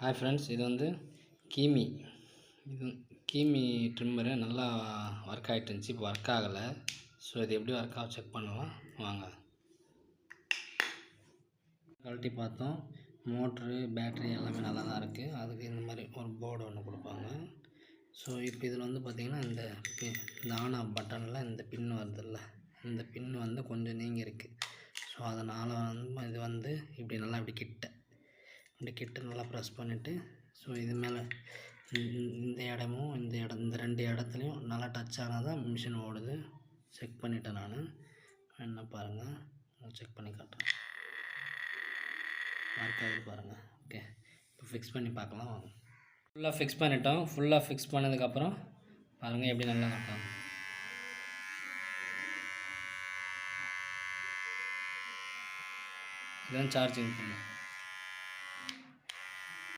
Hi friends, இது வந்து கீமி இது கீமி ட்ரிம்மரு நல்லா ஒர்க் ஆகிட்டு இருந்துச்சு. இப்போ ஒர்க் ஆகலை. ஸோ இது எப்படி ஒர்க் ஆகும் செக் பண்ணலாம் வாங்க. கழட்டி பார்த்தோம், மோட்ரு பேட்ரி எல்லாமே நல்லா தான் இருக்குது. அதுக்கு இந்த மாதிரி ஒரு போர்டு ஒன்று கொடுப்பாங்க. ஸோ இப்போ இதில் வந்து பார்த்திங்கன்னா இந்த ஆன் ஆஃப் பட்டனில் இந்த பின் வருதில்ல, இந்த பின் வந்து கொஞ்சம் நீங்கிருக்கு. ஸோ அதனால் இது வந்து இப்படி நல்லா இப்படி கிட்ட நல்லா ப்ரெஸ் பண்ணிவிட்டு, ஸோ இது மேலே இந்த இடமும் இந்த ரெண்டு இடத்துலையும் நல்லா டச் ஆனால் தான் மிஷின் ஓடுது. செக் பண்ணிவிட்டேன் நான். என்ன பாருங்கள், செக் பண்ணி காட்டுறேன். ஒர்க் ஆகுது பாருங்கள். ஓகே, இப்போ ஃபிக்ஸ் பண்ணி பார்க்கலாம் வாங்க. ஃபுல்லாக ஃபிக்ஸ் பண்ணிட்டோம். ஃபுல்லாக ஃபிக்ஸ் பண்ணதுக்கப்புறம் பாருங்கள் எப்படி நல்லா ஒர்க் ஆகும். இதுதான் சார்ஜிங் பண்ணு.